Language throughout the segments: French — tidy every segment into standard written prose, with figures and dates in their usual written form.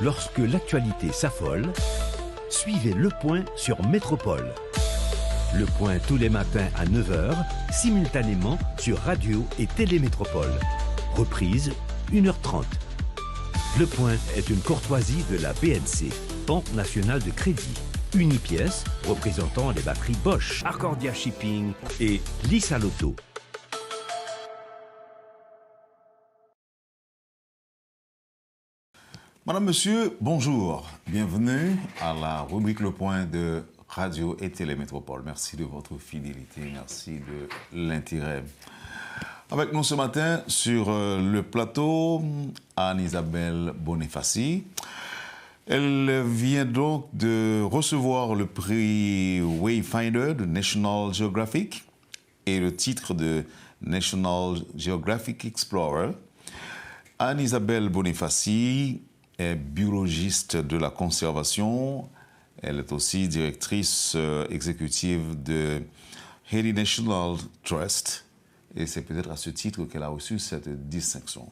Lorsque l'actualité s'affole, suivez Le Point sur Métropole. Le Point tous les matins à 9 h, simultanément sur Radio et Télémétropole. Reprise 1 h 30. Le Point est une courtoisie de la BNC, Banque nationale de crédit. Unipièce, représentant les batteries Bosch, Arcordia Shipping et Lisa Lotto. Madame, Monsieur, bonjour. Bienvenue à la rubrique Le Point de Radio et Télémétropole. Merci de votre fidélité, merci de l'intérêt. Avec nous ce matin sur le plateau, Anne-Isabelle Bonifaci. Elle vient donc de recevoir le prix Wayfinder de National Geographic et le titre de National Geographic Explorer. Anne-Isabelle Bonifaci est biologiste de la conservation. Elle est aussi directrice exécutive de Haiti National Trust. Et c'est peut-être à ce titre qu'elle a reçu cette distinction.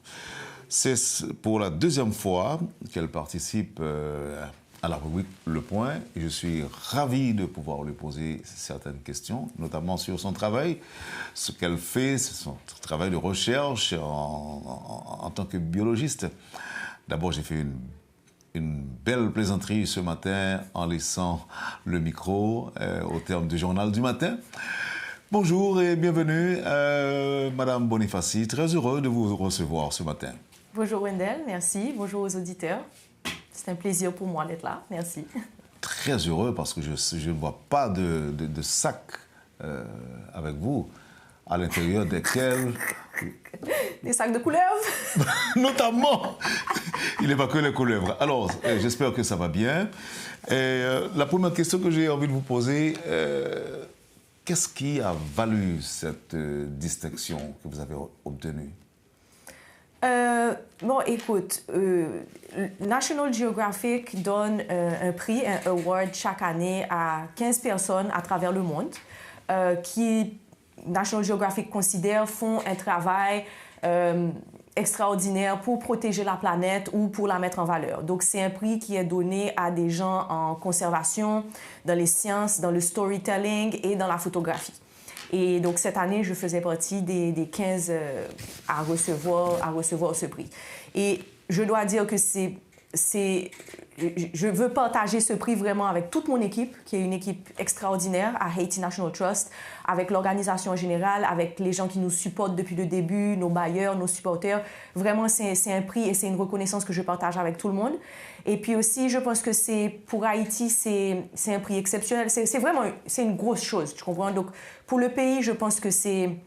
C'est pour la deuxième fois qu'elle participe à la rubrique Le Point. Et je suis ravi de pouvoir lui poser certaines questions, notamment sur son travail, ce qu'elle fait, son travail de recherche en tant que biologiste. D'abord, j'ai fait une belle plaisanterie ce matin en laissant le micro au terme du journal du matin. Bonjour et bienvenue, Madame Bonifaci. Très heureux de vous recevoir ce matin. Bonjour Wendell, merci. Bonjour aux auditeurs. C'est un plaisir pour moi d'être là. Merci. Très heureux parce que je ne vois pas de sac avec vous, à l'intérieur desquels... Des sacs de couleuvres. Notamment. Il n'est pas que les couleuvres. Alors, j'espère que ça va bien. Et, la première question que j'ai envie de vous poser, qu'est-ce qui a valu cette distinction que vous avez obtenue? Bon, écoute, National Geographic donne un prix, un award chaque année à 15 personnes à travers le monde qui, National Geographic considère, font un travail extraordinaire pour protéger la planète ou pour la mettre en valeur. Donc, c'est un prix qui est donné à des gens en conservation, dans les sciences, dans le storytelling et dans la photographie. Et donc, cette année, je faisais partie des 15 à recevoir ce prix. Et je dois dire que je veux partager ce prix vraiment avec toute mon équipe, qui est une équipe extraordinaire à Haiti National Trust, avec l'organisation en général, avec les gens qui nous supportent depuis le début, nos bailleurs, nos supporters. Vraiment, c'est un prix et c'est une reconnaissance que je partage avec tout le monde. Et puis aussi, je pense que pour Haïti, c'est un prix exceptionnel. C'est vraiment une grosse chose, tu comprends? Donc, pour le pays, je pense que c'est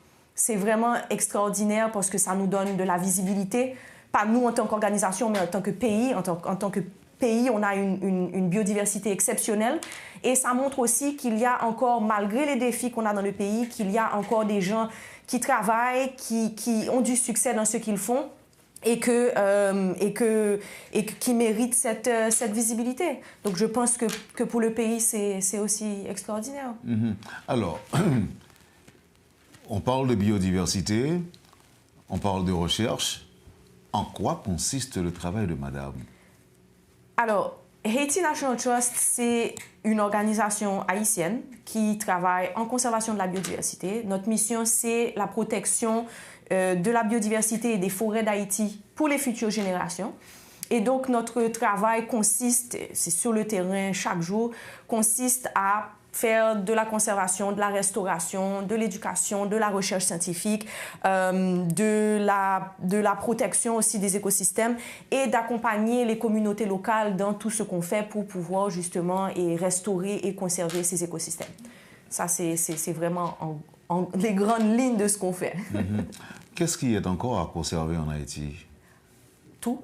vraiment extraordinaire parce que ça nous donne de la visibilité. Pas nous en tant qu'organisation, mais en tant que pays. En tant que pays, on a une biodiversité exceptionnelle. Et ça montre aussi qu'il y a encore, malgré les défis qu'on a dans le pays, qu'il y a encore des gens qui travaillent, qui ont du succès dans ce qu'ils font et qui méritent cette visibilité. Donc je pense que pour le pays, c'est aussi extraordinaire. Mm-hmm. Alors, on parle de biodiversité, on parle de recherche. En quoi consiste le travail de Madame? Alors, Haiti National Trust, c'est une organisation haïtienne qui travaille en conservation de la biodiversité. Notre mission, c'est la protection de la biodiversité et des forêts d'Haïti pour les futures générations. Et donc, notre travail consiste, c'est sur le terrain chaque jour, consiste à faire de la conservation, de la restauration, de l'éducation, de la recherche scientifique, de la protection aussi des écosystèmes et d'accompagner les communautés locales dans tout ce qu'on fait pour pouvoir justement restaurer et conserver ces écosystèmes. Ça, c'est vraiment les grandes lignes de ce qu'on fait. Mm-hmm. Qu'est-ce qui est encore à conserver en Haïti? Tout.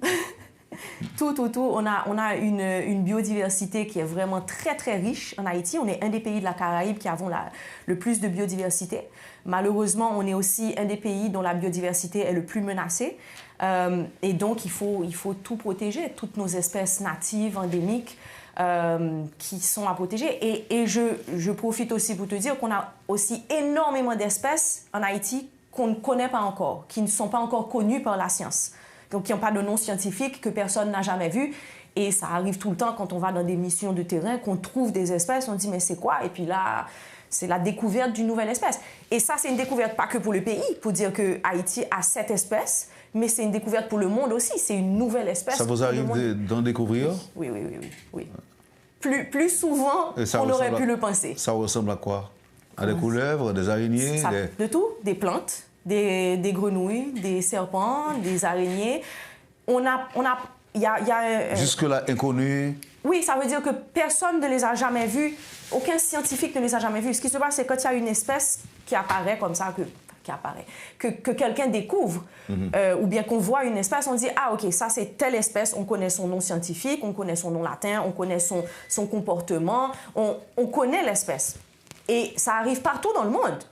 Tout. On a une biodiversité qui est vraiment très, très riche en Haïti. On est un des pays de la Caraïbe qui avons le plus de biodiversité. Malheureusement, on est aussi un des pays dont la biodiversité est le plus menacée. Et donc, il faut tout protéger, toutes nos espèces natives, endémiques, qui sont à protéger. Et je profite aussi pour te dire qu'on a aussi énormément d'espèces en Haïti qu'on ne connaît pas encore, qui ne sont pas encore connues par la science. donc qui n'ont pas de nom scientifique, que personne n'a jamais vu. Et ça arrive tout le temps quand on va dans des missions de terrain, qu'on trouve des espèces, on dit mais c'est quoi? Et puis là, c'est la découverte d'une nouvelle espèce. Et ça, c'est une découverte pas que pour le pays, pour dire que Haïti a cette espèce, mais c'est une découverte pour le monde aussi. C'est une nouvelle espèce. Ça vous arrive d'en découvrir? Oui. Plus souvent qu'on aurait pu le penser. Ça ressemble à quoi? À des couleuvres, des araignées? De tout. Des plantes, des grenouilles, des serpents, des araignées. Jusque-là, inconnu? Oui, ça veut dire que personne ne les a jamais vus, aucun scientifique ne les a jamais vus. Ce qui se passe, c'est quand il y a une espèce qui apparaît comme ça, que quelqu'un découvre, ou bien qu'on voit une espèce, on dit « Ah, OK, ça, c'est telle espèce, on connaît son nom scientifique, on connaît son nom latin, on connaît son comportement, on connaît l'espèce. » Et ça arrive partout dans le monde.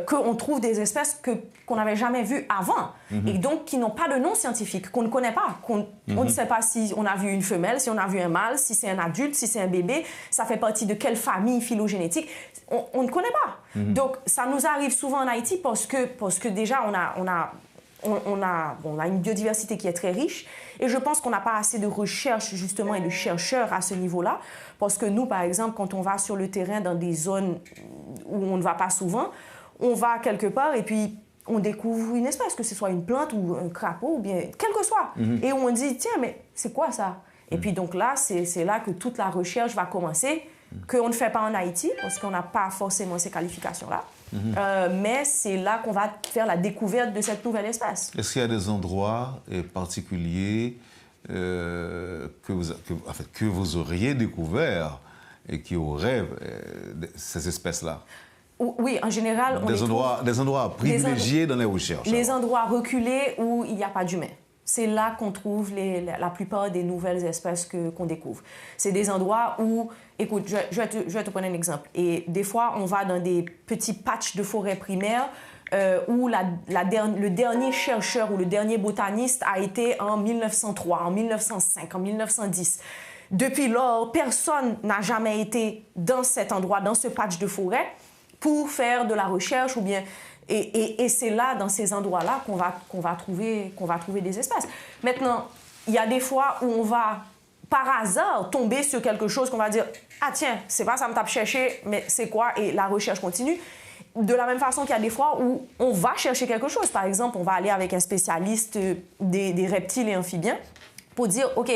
Qu'on trouve des espèces qu'on n'avait jamais vues avant, et donc qui n'ont pas de nom scientifique, qu'on ne connaît pas. On ne sait pas si on a vu une femelle, si on a vu un mâle, si c'est un adulte, si c'est un bébé, ça fait partie de quelle famille phylogénétique. On ne connaît pas. Donc, ça nous arrive souvent en Haïti parce que déjà, on a une biodiversité qui est très riche, et je pense qu'on n'a pas assez de recherche, justement, et de chercheurs à ce niveau-là, parce que nous, par exemple, quand on va sur le terrain dans des zones où on ne va pas souvent, on va quelque part et puis on découvre une espèce, que ce soit une plante ou un crapaud, ou bien quel que soit. Et on dit, tiens, mais c'est quoi ça? Et puis donc là, c'est là que toute la recherche va commencer, qu'on ne fait pas en Haïti, parce qu'on n'a pas forcément ces qualifications-là. Mais c'est là qu'on va faire la découverte de cette nouvelle espèce. Est-ce qu'il y a des endroits particuliers que vous auriez découvert et qui auraient ces espèces-là? Oui, en général, des endroits privilégiés dans les recherches. Les endroits reculés où il n'y a pas d'humains. C'est là qu'on trouve la plupart des nouvelles espèces qu'on découvre. C'est des endroits où, écoute, je vais te prendre un exemple. Et des fois, on va dans des petits patchs de forêt primaire où le dernier chercheur ou le dernier botaniste a été en 1903, en 1905, en 1910. Depuis lors, personne n'a jamais été dans cet endroit, dans ce patch de forêt, pour faire de la recherche ou bien... Et c'est là, dans ces endroits-là, qu'on va trouver des espèces. Maintenant, il y a des fois où on va, par hasard, tomber sur quelque chose qu'on va dire « Ah tiens, c'est pas ça me tape chercher, mais c'est quoi ?» Et la recherche continue. De la même façon qu'il y a des fois où on va chercher quelque chose. Par exemple, on va aller avec un spécialiste des reptiles et amphibiens pour dire « OK,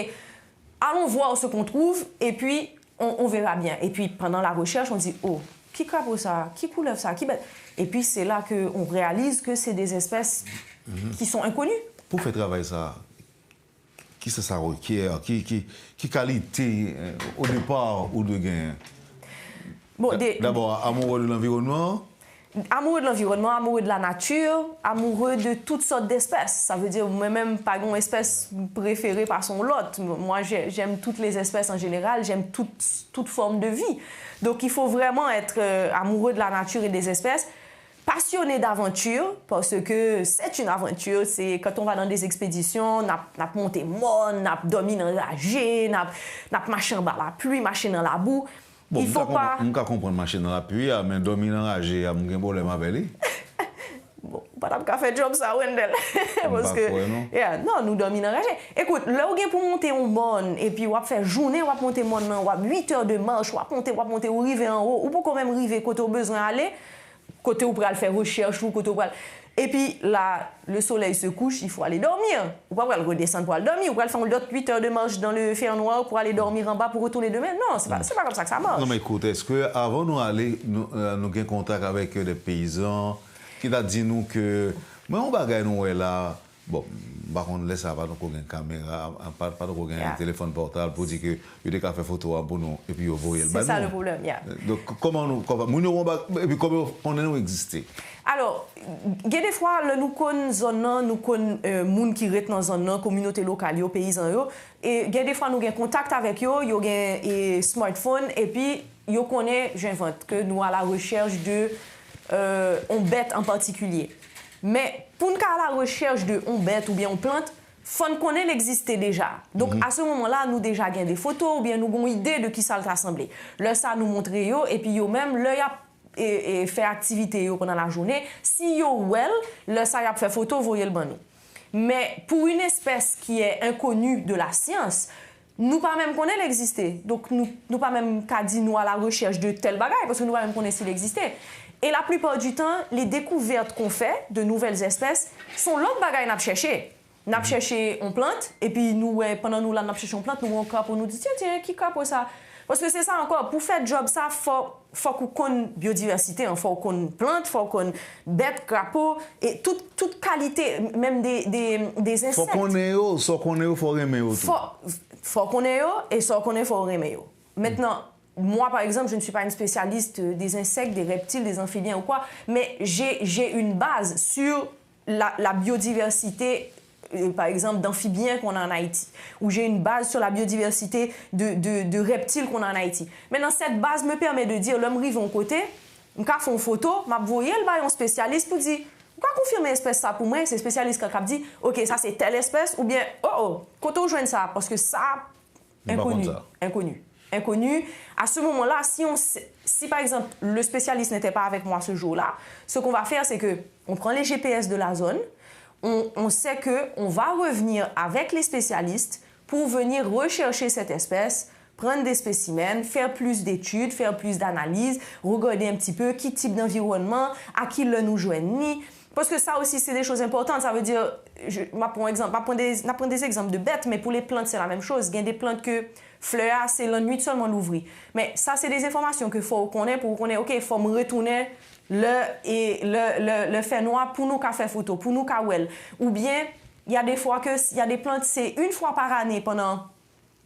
allons voir ce qu'on trouve et puis on verra bien. » Et puis, pendant la recherche, on dit « Oh, qui crapaud ça? Qui couleuvre ça? Qui bête? » Et puis, c'est là qu'on réalise que c'est des espèces qui sont inconnues. Pour faire travailler ça, qui ça requiert? Qui qualité au départ ou de gain? Bon, d'abord, amoureux de l'environnement? Amoureux de l'environnement, amoureux de la nature, amoureux de toutes sortes d'espèces. Ça veut dire, moi-même, pas une espèce préférée par son lot. Moi, j'aime toutes les espèces en général, j'aime toute forme de vie. Donc, il faut vraiment être amoureux de la nature et des espèces, passionné d'aventure, parce que c'est une aventure. C'est quand on va dans des expéditions, on a monté mon, on a dormi dans la gê, on a marché dans la pluie, marché dans la boue. Bon, il faut pas... Je comprends marcher dans la pluie, mais dormir dans la gê, il y a un problème avec lui. Bon, pas de faire job ça, Wendell. Parce que, non, nous dormons dans la gê. Écoute, là où pour monter un bon, et puis on va faire journée, on va monter mon, on va 8 heures de marche, on va monter, on river en haut, ou pour quand même river côté au besoin d'aller, côté où pour aller faire recherche, ou côté où pour aller... Et puis là, le soleil se couche, il faut aller dormir. Ou pas pour aller redescendre pour aller dormir, ou pour aller faire d'autres 8 heures de marche dans le fer noir pour aller dormir en bas pour retourner demain. Non, c'est pas comme ça que ça marche. Non, mais écoute, est-ce qu'avant nous aller, nous avons contact avec des paysans qui ont dit nous que, mais on va gagner nous là, bon, par contre, laisse ça, pas de caméra, pas de un téléphone portable pour dire que il y a des fait photo pour nous et puis vous voyez le C'est ça le problème, Donc, comment nous exister? Alors, il y a des fois, nous connaissons zone, nous connaissons gens qui restent dans zone, communauté locale, les paysans, et il y a des fois, nous avons contact avec eux, ils ont un smartphone, et puis ils connaissent, j'invente, que nous à la recherche de bête en particulier. Mais pour nous à la recherche de bête ou bien on plante, il faut connaître l'existait déjà. Donc, à ce moment-là, nous déjà avons des photos ou bien nous avons une idée de qui ça va rassembler. Là, ça nous montre, et puis même, là, et faire activité pendant la journée. Si yo well, là ça y a fait photo, voyez le ban nous. Mais pour une espèce qui est inconnue de la science, nous pas même connaît l'exister. Donc nous pas même qu'à dire nous à la recherche de tel bagaille parce que nous pas même connaît s'il existait. Et la plupart du temps, les découvertes qu'on fait de nouvelles espèces sont l'autre bagaille n'a cherché. N'a cherché on plante et puis nous pendant nous là n'a cherché on plante, nous on crape on nous dit tiens qui crape ça. Parce que c'est ça encore, pour faire job ça, faut qu'on connaisse biodiversité, faut qu'on plante, faut qu'on bête, crapaud, et toute qualité, même des insectes. Faut qu'on ait faut remettre tout. Faut qu'on ait et faut qu'on ait, faut remettre. Maintenant, moi, par exemple, je ne suis pas une spécialiste des insectes, des reptiles, des amphibiens ou quoi, mais j'ai une base sur la biodiversité par exemple, d'amphibiens qu'on a en Haïti, où j'ai une base sur la biodiversité de reptiles qu'on a en Haïti. Maintenant, cette base me permet de dire, l'homme rive en côté, je fais une photo, je vais un spécialiste pour dire, je vais confirmer l'espèce ça pour moi, c'est spécialiste qui dit, OK, ça c'est telle espèce, ou bien, quand on joue ça, parce que ça, inconnu. À ce moment-là, si par exemple, le spécialiste n'était pas avec moi ce jour-là, ce qu'on va faire, c'est qu'on prend les GPS de la zone, on sait qu'on va revenir avec les spécialistes pour venir rechercher cette espèce, prendre des spécimens, faire plus d'études, faire plus d'analyses, regarder un petit peu qui type d'environnement, à qui le nous joignent. Parce que ça aussi, c'est des choses importantes. Ça veut dire, je prends des exemples de bêtes, mais pour les plantes, c'est la même chose. Il y a des plantes que fleurs, c'est la nuit seulement l'ouvrir. Mais ça, c'est des informations qu'il faut qu'on ait pour qu'on ait, OK, il faut me retourner le fait noir pour nous faire photo, pour nous well. Ou bien, il y a des fois il y a des plantes, c'est une fois par année, pendant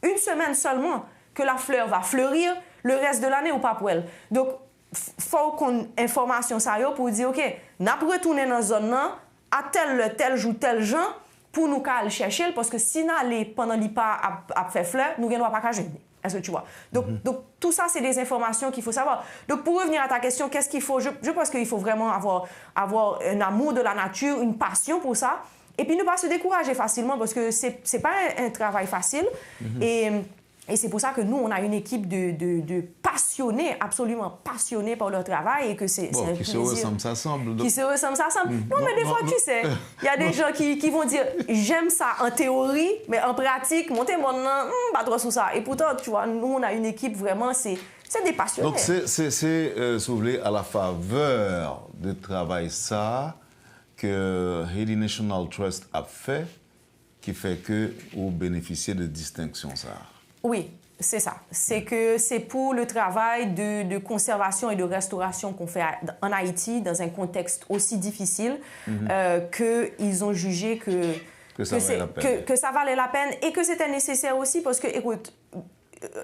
une semaine seulement, que la fleur va fleurir, le reste de l'année ou pas pour elle. Donc, il faut qu'on ait information ça pour dire, OK, n'a pas retourné dans la zone à tel jour, tel genre, pour nous aller chercher, parce que si nous allons pendant l'IPA à faire fleur, nous ne pouvons pas jouer. Est-ce que tu vois? Donc, tout ça, c'est des informations qu'il faut savoir. Donc, pour revenir à ta question, qu'est-ce qu'il faut? Je pense qu'il faut vraiment avoir un amour de la nature, une passion pour ça. Et puis, ne pas se décourager facilement parce que ce n'est pas un travail facile. Et c'est pour ça que nous, on a une équipe de passionnés, absolument passionnés par leur travail et que c'est un plaisir. Qui se ressemblent, ça semble. Qui se ressemblent, ça semble. Non, mais des fois, tu sais, il y a des gens qui vont dire « j'aime ça en théorie, mais en pratique, monter mon nom, pas trop sous ça ». Et pourtant, tu vois, nous, on a une équipe vraiment, c'est des passionnés. Donc, c'est si vous voulez, à la faveur de travail ça que Haiti National Trust a fait, qui fait que vous bénéficiez de distinctions ça. Oui, c'est ça. C'est que c'est pour le travail de conservation et de restauration qu'on fait en Haïti dans un contexte aussi difficile qu'ils ont jugé que ça valait la peine et que c'était nécessaire aussi parce que, écoute,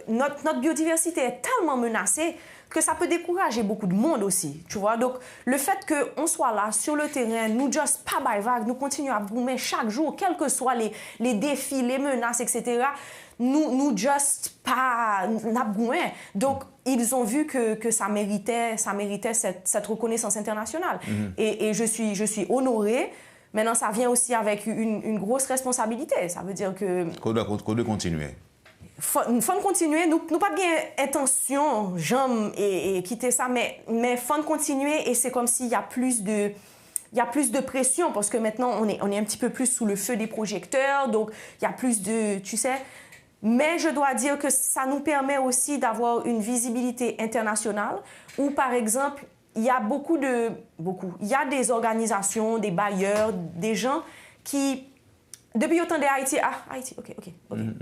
notre biodiversité est tellement menacée que ça peut décourager beaucoup de monde aussi, tu vois. Donc, le fait qu'on soit là, sur le terrain, nous just pas by vague, nous continuons à brûler chaque jour, quels que soient les défis, les menaces, etc., nous just pas n'abgouin. Donc, ils ont vu que ça méritait cette reconnaissance internationale. Et je suis honorée. Maintenant, ça vient aussi avec une grosse responsabilité. Ça veut dire que... Qu'on doit continuer. Faut continuer. Nous pas bien intention, j'aime et quitter ça, mais faut continuer et c'est comme s'il y a plus de pression parce que maintenant, on est un petit peu plus sous le feu des projecteurs. Donc, il y a plus de... Tu sais... Mais je dois dire que ça nous permet aussi d'avoir une visibilité internationale où, par exemple, il y a il y a des organisations, des bailleurs, des gens qui, depuis autant d'Haïti, Haïti, ok,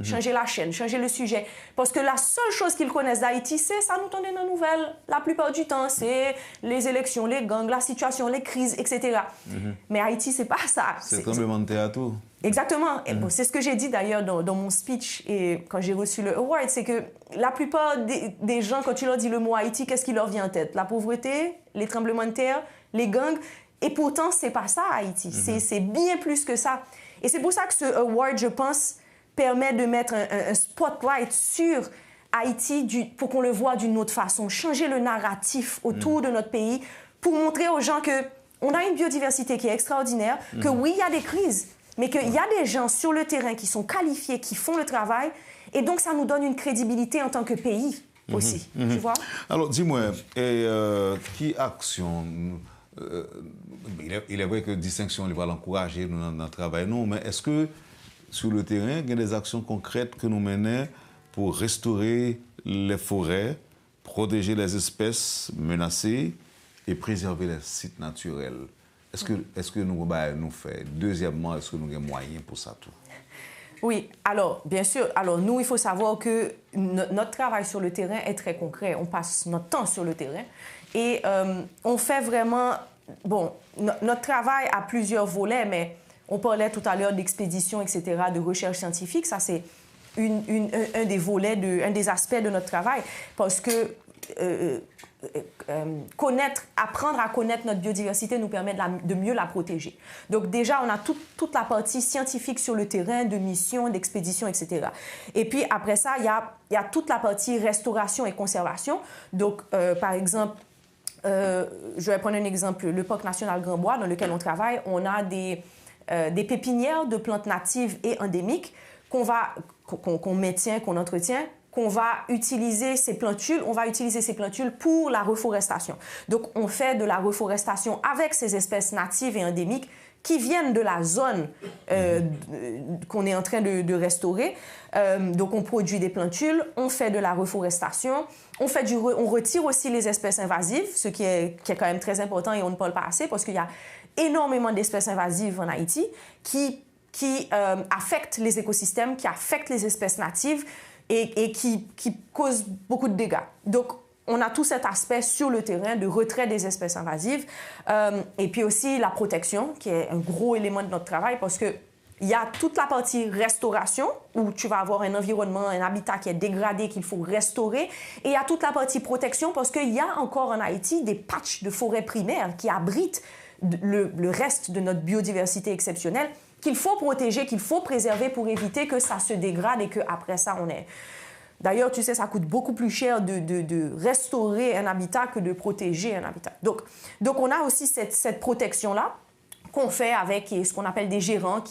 changer la chaîne, changer le sujet. Parce que la seule chose qu'ils connaissent d'Haïti, c'est ça nous donne dans les nouvelles. La plupart du temps, c'est les élections, les gangs, la situation, les crises, etc. Mais Haïti, c'est pas ça. C'est tremblement de terre tout. Exactement. Et bon, c'est ce que j'ai dit d'ailleurs dans mon speech et quand j'ai reçu le award, c'est que la plupart des gens, quand tu leur dis le mot Haïti, qu'est-ce qui leur vient en tête? La pauvreté, les tremblements de terre, les gangs. Et pourtant, c'est pas ça Haïti. C'est bien plus que ça. Et c'est pour ça que ce award, je pense, permet de mettre un spotlight sur Haïti pour qu'on le voit d'une autre façon, changer le narratif autour de notre pays pour montrer aux gens qu'on a une biodiversité qui est extraordinaire, que oui, il y a des crises, mais qu'il y a des gens sur le terrain qui sont qualifiés, qui font le travail, et donc ça nous donne une crédibilité en tant que pays aussi, tu vois? Alors, dis-moi, qui action il est vrai que distinction va l'encourager dans notre travail, non, mais est-ce que sur le terrain, il y a des actions concrètes que nous menons pour restaurer les forêts, protéger les espèces menacées et préserver les sites naturels? Est-ce que nous faisons? Deuxièmement, est-ce que nous avons moyens pour ça tout? Oui, alors, bien sûr. Alors, nous, il faut savoir que notre travail sur le terrain est très concret. On passe notre temps sur le terrain et on fait vraiment... Bon, notre travail a plusieurs volets, mais on parlait tout à l'heure d'expédition, etc., de recherche scientifique. Ça, c'est un des volets, un des aspects de notre travail, parce que apprendre à connaître notre biodiversité nous permet de mieux la protéger. Donc déjà, on a toute la partie scientifique sur le terrain, de mission, d'expédition, etc. Et puis après ça, il y a toute la partie restauration et conservation. Donc, par exemple, je vais prendre un exemple, le Parc national Grand Bois, dans lequel on travaille, on a des pépinières de plantes natives et endémiques qu'on maintient, qu'on entretient, qu'on va utiliser ces plantules, pour la reforestation. Donc, on fait de la reforestation avec ces espèces natives et endémiques qui viennent de la zone qu'on est en train de restaurer. Donc, on produit des plantules, on fait de la reforestation, on retire aussi les espèces invasives, ce qui est quand même très important et on ne parle pas assez parce qu'il y a énormément d'espèces invasives en Haïti qui affectent les écosystèmes, qui affectent les espèces natives et qui causent beaucoup de dégâts. Donc, on a tout cet aspect sur le terrain de retrait des espèces invasives et puis aussi la protection, qui est un gros élément de notre travail parce qu'il y a toute la partie restauration où tu vas avoir un environnement, un habitat qui est dégradé, qu'il faut restaurer. Et il y a toute la partie protection parce qu'il y a encore en Haïti des patchs de forêts primaires qui abritent le reste de notre biodiversité exceptionnelle qu'il faut protéger, qu'il faut préserver pour éviter que ça se dégrade et qu'après ça, on est... D'ailleurs, tu sais, ça coûte beaucoup plus cher de restaurer un habitat que de protéger un habitat. Donc on a aussi cette protection-là qu'on fait avec ce qu'on appelle des gérants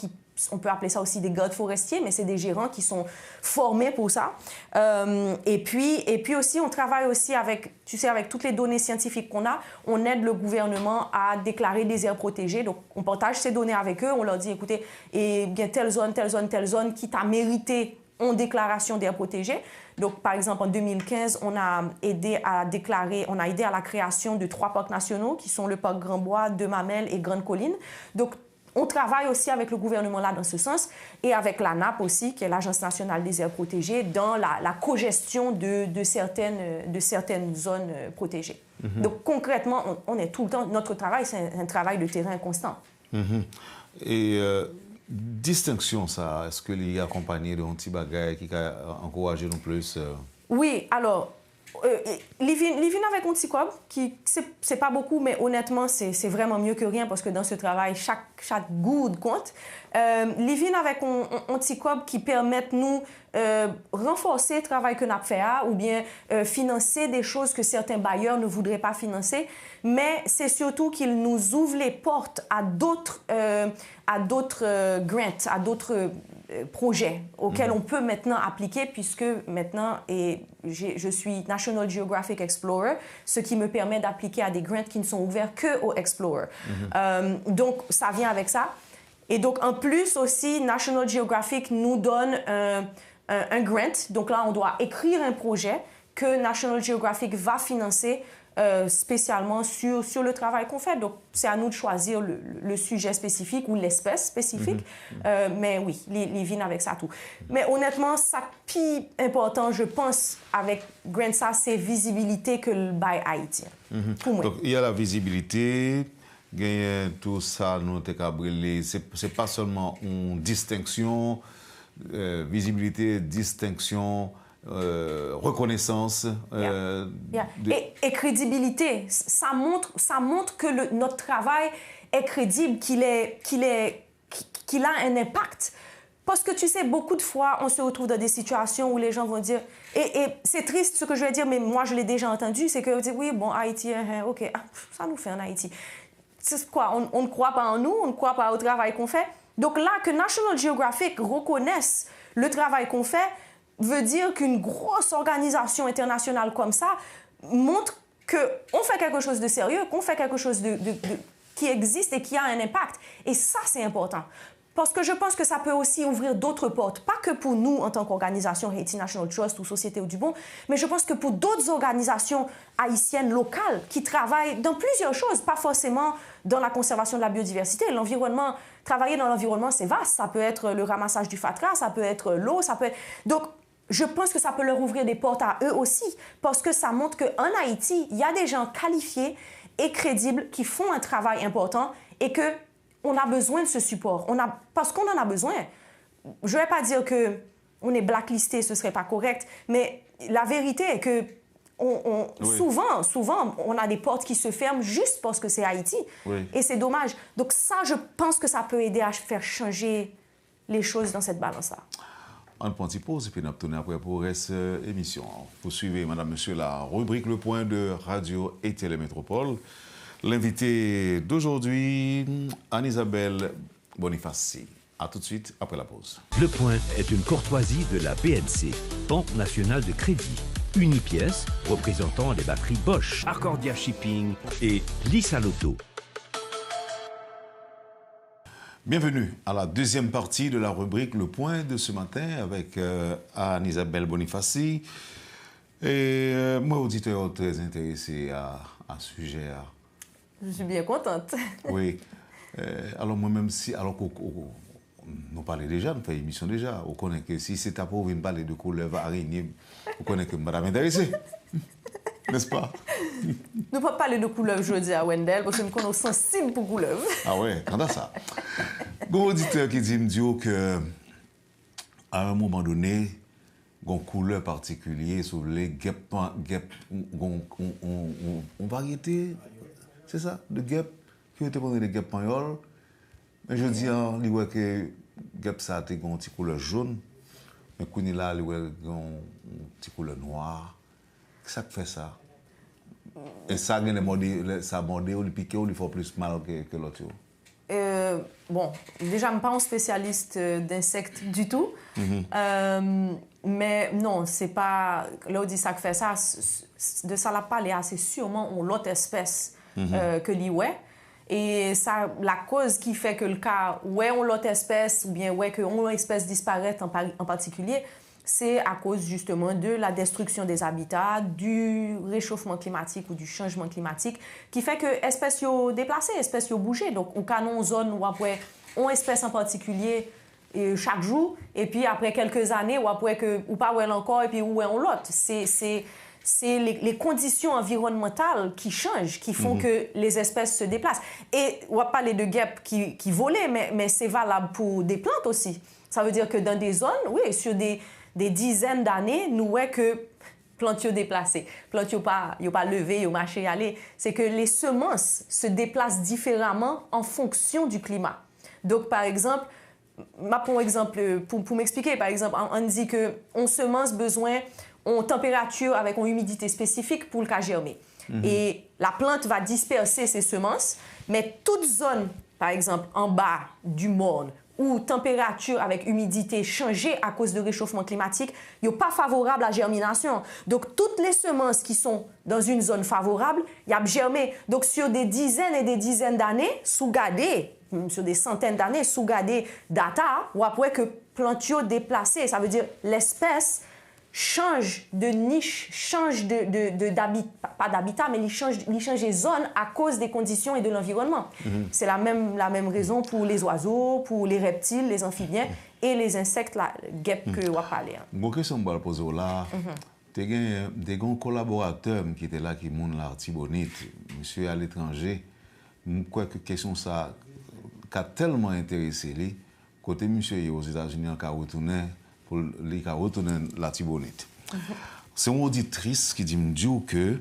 on peut appeler ça aussi des gardes forestiers, mais c'est des gérants qui sont formés pour ça. Et puis aussi, on travaille aussi avec toutes les données scientifiques qu'on a. On aide le gouvernement à déclarer des aires protégées. Donc, on partage ces données avec eux. On leur dit, écoutez, il y a telle zone qui t'a mérité en déclaration d'aires protégées. Donc, par exemple, en 2015, on a aidé à la création de 3 parcs nationaux qui sont le parc Grand Bois, Deux-Mamelles et Grande Colline. Donc, on travaille aussi avec le gouvernement là dans ce sens et avec l'ANAP aussi, qui est l'Agence nationale des aires protégées, dans la cogestion de certaines zones protégées. Mm-hmm. Donc concrètement, on est tout le temps, notre travail, c'est un travail de terrain constant. Mm-hmm. Et distinction, ça, est-ce que l'il est accompagné d'un petit bagage qui a encouragé nous plus? Oui, alors... Livin avec un petit cob, c'est pas beaucoup, mais honnêtement, c'est vraiment mieux que rien parce que dans ce travail, chaque goutte compte. Livin avec un petit cob qui permet nous renforcer le travail que nous avons fait ou bien financer des choses que certains bailleurs ne voudraient pas financer, mais c'est surtout qu'il nous ouvre les portes à d'autres grants, à d'autres projets auxquels on peut maintenant appliquer puisque maintenant je suis National Geographic Explorer, ce qui me permet d'appliquer à des grants qui ne sont ouverts qu'aux Explorers. Donc, ça vient avec ça. Et donc, en plus aussi, National Geographic nous donne un grant. Donc là, on doit écrire un projet que National Geographic va financer spécialement sur le travail qu'on fait. Donc, c'est à nous de choisir le sujet spécifique ou l'espèce spécifique. Mais oui, les vignes avec ça tout. Mais honnêtement, ça qui est important, je pense, avec Grantsa, c'est visibilité que le bail haïtien. Pour moi. Donc, il y a la visibilité, gagner tout ça, nous c'est pas seulement une distinction, visibilité, distinction, reconnaissance. Et crédibilité. Ça montre que notre travail est crédible, qu'il a un impact. Parce que tu sais, beaucoup de fois, on se retrouve dans des situations où les gens vont dire, et c'est triste ce que je vais dire, mais moi je l'ai déjà entendu, c'est que dire, oui, bon, Haïti, ok, ça nous fait en Haïti. C'est quoi? On ne croit pas en nous, on ne croit pas au travail qu'on fait. Donc là, que National Geographic reconnaisse le travail qu'on fait, veut dire qu'une grosse organisation internationale comme ça montre qu'on fait quelque chose de sérieux, qu'on fait quelque chose qui existe et qui a un impact. Et ça, c'est important. Parce que je pense que ça peut aussi ouvrir d'autres portes, pas que pour nous en tant qu'organisation Haiti National Trust ou Société Audubon, mais je pense que pour d'autres organisations haïtiennes locales qui travaillent dans plusieurs choses, pas forcément dans la conservation de la biodiversité. L'environnement, travailler dans l'environnement, c'est vaste. Ça peut être le ramassage du fatras, ça peut être l'eau, ça peut être... Donc, je pense que ça peut leur ouvrir des portes à eux aussi, parce que ça montre qu'en Haïti, il y a des gens qualifiés et crédibles qui font un travail important et que on a besoin de ce support. Parce qu'on en a besoin. Je ne vais pas dire qu'on est blacklisté, ce ne serait pas correct, mais la vérité est que oui. souvent, on a des portes qui se ferment juste parce que c'est Haïti. Oui. Et c'est dommage. Donc ça, je pense que ça peut aider à faire changer les choses dans cette balance-là. On prend une petite pause et puis on va tourner après pour le reste de l'émission. Vous suivez, madame, monsieur, la rubrique Le Point de Radio et Télémétropole. L'invité d'aujourd'hui, Anne-Isabelle Bonifaci. A tout de suite après la pause. Le Point est une courtoisie de la BNC, Banque nationale de crédit. Unipièce, représentant les batteries Bosch, Arcordia Shipping et Lisa Lotto. Bienvenue à la deuxième partie de la rubrique Le Point de ce matin avec Anne-Isabelle Bonifaci. Et moi, auditeur très intéressé à ce sujet. Je suis bien contente. Oui. Alors moi-même, alors qu'on nous parlait déjà, nous faisons émission déjà, on connaît que si c'est à pour venir parler de couleuvre araignée, on connaît que madame est intéressée. N'est-ce pas? Nous ne pouvons pas parler de couleuvre aujourd'hui à Wendell parce que nous connaissons sensible pour couleuvre. Ah ouais, quand ça. Bon auditeur qui dit que à un moment donné, une couleur particulière sur les guêpes, on variété. C'est ça, de guêpes, qui étaient pris des guêpes pagnoles. Mais je dis, il voit que guêpe ça a une petite couleur jaune, mais quand il a une petite couleur noire. Qu'est-ce que ça fait ça? Et ça, ça mordé ou le piqué ou il fait plus mal que l'autre? Bon, déjà, je ne suis pas un spécialiste d'insectes du tout. Mais non, c'est pas. Là, on dit ça que fait ça, de ça, la parler, c'est sûrement l'autre espèce. Que l'IWE. Et ça, la cause qui fait que le cas où on l'autre espèce ou bien que on espèce disparaît en particulier, c'est à cause justement de la destruction des habitats, du réchauffement climatique ou du changement climatique qui fait que espèces sont déplacées, espèces sont bougées. Donc, on canon une zone où après, on espèce en particulier chaque jour et puis après quelques années ou après que ou pas encore et puis où on l'autre. C'est les conditions environnementales qui changent, qui font que les espèces se déplacent. Et on va parler de guêpes qui volaient, mais c'est valable pour des plantes aussi. Ça veut dire que dans des zones, oui, sur des dizaines d'années, nous voyons que plantes sont déplacées. Plantes sont pas levées, sont marché aller. C'est que les semences se déplacent différemment en fonction du climat. Donc, par exemple, pour m'expliquer, par exemple, on dit qu'on semence besoin en température avec une humidité spécifique pour le cas germer. Et la plante va disperser ses semences, mais toute zone, par exemple, en bas du monde, où température avec humidité changée à cause de réchauffement climatique, n'est pas favorable à la germination. Donc, toutes les semences qui sont dans une zone favorable, il y a germé. Donc, sur des dizaines et des dizaines d'années, sur des centaines d'années, sous-garder data, ou après que plantio déplacé, ça veut dire l'espèce change de niche, change pas d'habitat, mais il change de zone à cause des conditions et de l'environnement. C'est la même raison pour les oiseaux, pour les reptiles, les amphibiens et les insectes, la guêpe que on va parler. Une question que je vais poser là, des collaborateurs qui étaient là, qui montent l'Artibonite, monsieur à l'étranger, je crois que question ça a tellement intéressé lui, côté monsieur aux États-Unis, en retourné pour les retourner l'Artibonite. C'est une auditrice qui dit que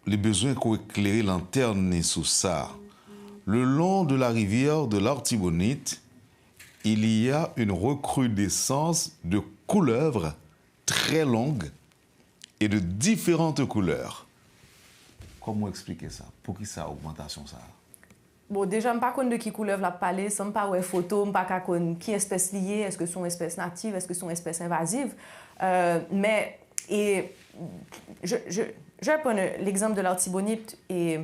les besoins qu'on éclairer lanterne sous ça. Le long de la rivière de l'Artibonite, il y a une recrudescence de couleuvres très longues et de différentes couleurs. Comment expliquer ça? Pour qui ça augmentation ça? Bon, déjà, je ne sais pas de qui couleuvre la parler, je ne sais pas où est photo, je ne sais pas qui espèce liée, est-ce que sont espèces natives, est-ce que sont espèces invasives. Mais Et je vais prendre l'exemple de l'artibonite et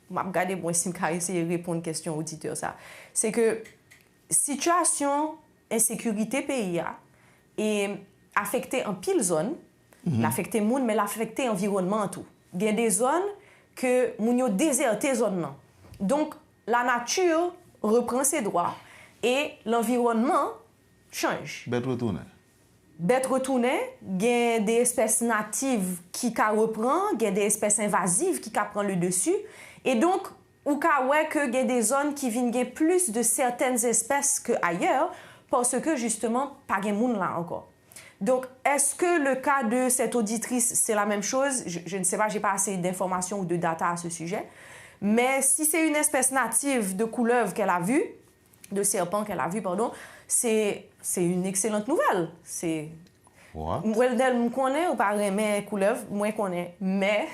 je vais regarder moi si je vais essayer de répondre à une question auditeur. C'est que situation insécurité pays et affecter en pile zone, l'affecter monde mais l'affecter environnement tout. Il y a des zones que moun yo déserté zone nan. Donc la nature reprend ses droits et l'environnement change. Bête retourne. Bête retourne, il y a des espèces natives qui reprend, il y a des espèces invasives qui prend le dessus et donc ou ka ouais que il y a des zones qui viennent plus de certaines espèces que ailleurs parce que justement pas de monde là encore. Donc, est-ce que le cas de cette auditrice, c'est la même chose? Je ne sais pas, je n'ai pas assez d'informations ou de data à ce sujet. Mais si c'est une espèce native de couleuvre qu'elle a vue, de serpent qu'elle a vu, pardon, c'est une excellente nouvelle. Moi, je connais ou pas mais couleuvres, moi je connais. Mais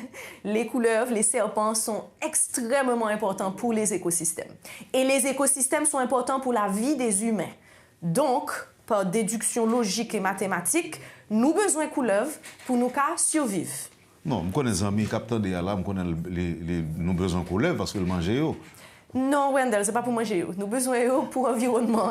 les couleuvres, les serpents sont extrêmement importants pour les écosystèmes. Et les écosystèmes sont importants pour la vie des humains. Donc, par déduction logique et mathématique, nous avons besoin de couleuvres pour nous survivre. Non, je connais les amis qui ont là, je connais nous besoin de couleuvres parce que le manger. Non, Wendell, ce n'est pas pour manger. Nous avons besoin pour l'environnement.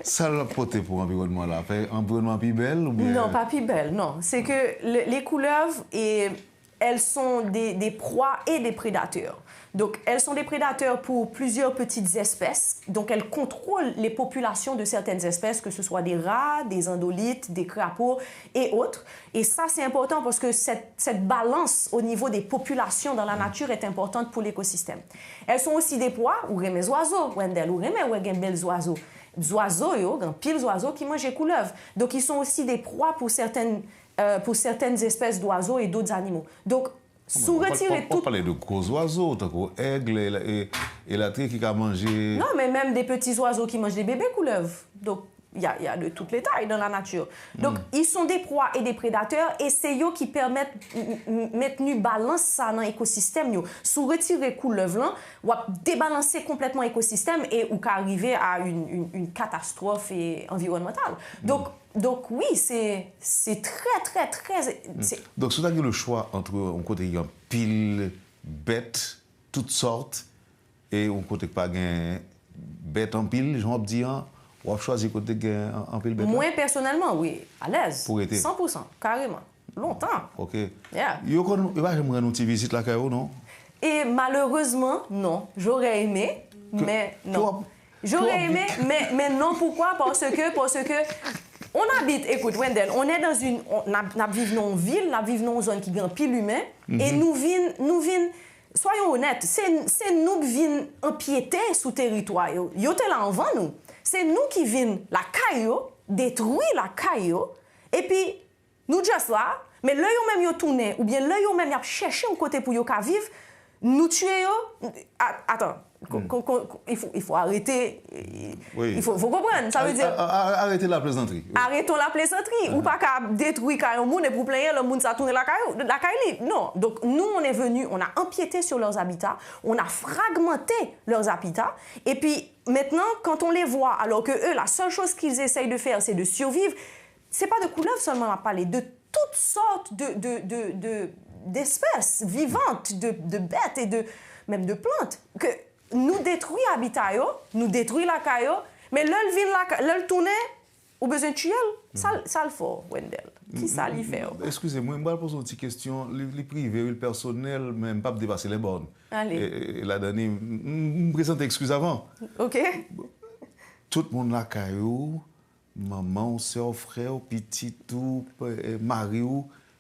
Ça l'a porté pour l'environnement là. Fait environnement plus belle ou bien? Non, pas plus belle, non. C'est que les couleuvres, elles sont des proies et des prédateurs. Donc, elles sont des prédateurs pour plusieurs petites espèces. Donc, elles contrôlent les populations de certaines espèces, que ce soit des rats, des endolites, des crapauds et autres. Et ça, c'est important parce que cette balance au niveau des populations dans la nature est importante pour l'écosystème. Elles sont aussi des proies, ou les oiseaux, Wendell, ou les belles oiseaux. Les oiseaux, il y a pile d'oiseaux qui mangent les couleuvres. Donc, ils sont aussi des proies pour certaines espèces d'oiseaux et d'autres animaux. Donc, sous retirer tout. On parle de gros oiseaux, tant que aigle et la tri qui a mangé. Non, mais même des petits oiseaux qui mangent des bébés couleuvres. Donc, il y a de toutes les tailles dans la nature. Donc, ils sont des proies et des prédateurs et c'est eux qui permettent de mettre une balance ça dans l'écosystème. Sous retirer couleuvre, on va débalancer complètement l'écosystème et on peut arriver à une catastrophe environnementale. Donc oui, c'est très... Donc, si vous avez le choix entre un côté un pile bête, toutes sortes, et un côté pas gain bête en pile, j'en dis, on va choisir côté en pile bête. Moi, personnellement, oui, à l'aise. Pour être 100%, carrément. Longtemps. OK. Yeah. Vous va j'aimerais une petite visite là, non? Et malheureusement, non. J'aurais aimé, mais non. J'aurais aimé, mais non. Pourquoi? Parce que on habite, écoute, Wendell, on est dans on vit dans une ville, on vit dans une zone qui est pile humain, et nous vînes, soyons honnêtes, c'est nous qui venons empiéter sous le territoire. Yo te là avant nous. C'est nous qui venons la caillou, détruire la caillou, et puis nous juste là, mais là yo même yo tourné, ou bien là yo même y a cherché un côté pour yo ka vivre, nous tuer yo. Attends. Il faut arrêter. Oui. Il faut comprendre. Ça veut dire. Arrêtez la plaisanterie. Oui. Arrêtons la plaisanterie. Ou pas qu'à détruire le monde et pour plaindre le monde, ça tourne la caille. Non. Donc, nous, on est venus, on a empiété sur leurs habitats, on a fragmenté leurs habitats. Et puis, maintenant, quand on les voit, alors que eux, la seule chose qu'ils essayent de faire, c'est de survivre, c'est pas de couleuvres seulement à parler, de toutes sortes d'espèces vivantes, de bêtes et même de plantes. Que nous détruisons l'habitat, nous détruisons la caillou, mais l'œil tourner, au besoin de tuer, ça le fait, Wendell. Qui ça lui fait? Excusez-moi, je vais poser une petite question. Les privés, le personnel, même pas dépasser les bornes. Allez. Et la dernière, je me présente excuse avant. OK. Tout le monde la caillou, maman, soeur, frère, petit, tout, mari,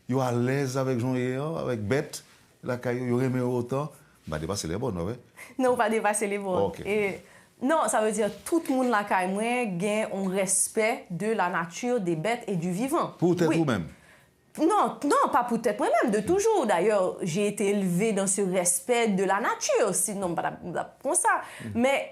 ils sont à l'aise avec Jean-Yéan, avec Bête, la caillou, ils aiment autant. Bah, dépasser les bornes, ouais? Non, pas dépasser les bornes. Okay. Et, non, ça veut dire tout le monde la caille gagne un respect de la nature, des bêtes et du vivant. Pour être oui. vous-même? Non, pas pour être moi-même, de toujours. D'ailleurs, j'ai été élevée dans ce respect de la nature, sinon, pas comme ça. Mais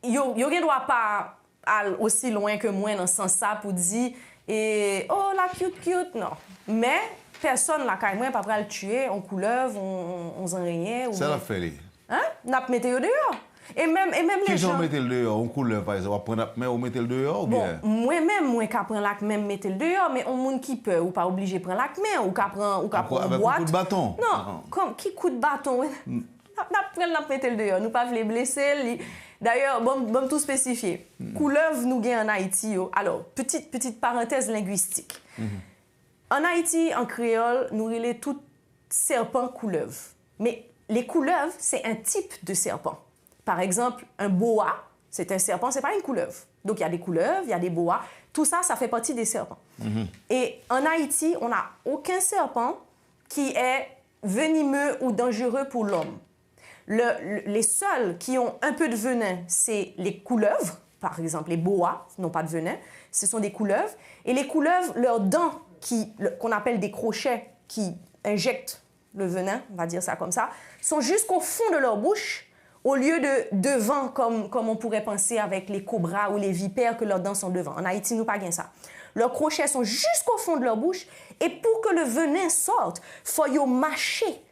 il ne doit pas aller aussi loin que moi dans ce sens-là pour dire oh, la cute, non. Mais personne la caille, pas pour le tuer, on couleuvre, on s'enraye. Ça l'a fait. Hein? N'a pas météo dehors. Et même les gens... Qui mettez le dehors, on couleur par exemple, on prend la main, on mettez le dehors ou bien? Bon, moi-même, moi qui prends la même mettre le dehors, mais on monde qui peut ou pas obligé de prendre la main ou qui prend avec boîte. un coup de bâton? Non, comme qui coup de bâton? On mettre le dehors, nous pas les blesser. D'ailleurs, bon tout spécifié. Couleuvre nous gagne en Haïti. Alors, petite parenthèse linguistique. En Haïti, en créole, nous relèvons tout serpent couleuvre. Mais les couleuvres, c'est un type de serpent. Par exemple, un boa, c'est un serpent, c'est pas une couleuvre. Donc, il y a des couleuvres, il y a des boas. Tout ça, ça fait partie des serpents. Et en Haïti, on n'a aucun serpent qui est venimeux ou dangereux pour l'homme. Les seuls qui ont un peu de venin, c'est les couleuvres. Par exemple, les boas n'ont pas de venin. Ce sont des couleuvres. Et les couleuvres, leurs dents, qu'on appelle des crochets, qui injectent le venin, on va dire ça comme ça, sont jusqu'au fond de leur bouche, au lieu de devant, comme on pourrait penser avec les cobras ou les vipères, que leurs dents sont devant. En Haïti, nous pas bien ça. Leurs crochets sont jusqu'au fond de leur bouche, et pour que le venin sorte, il faut y mâcher.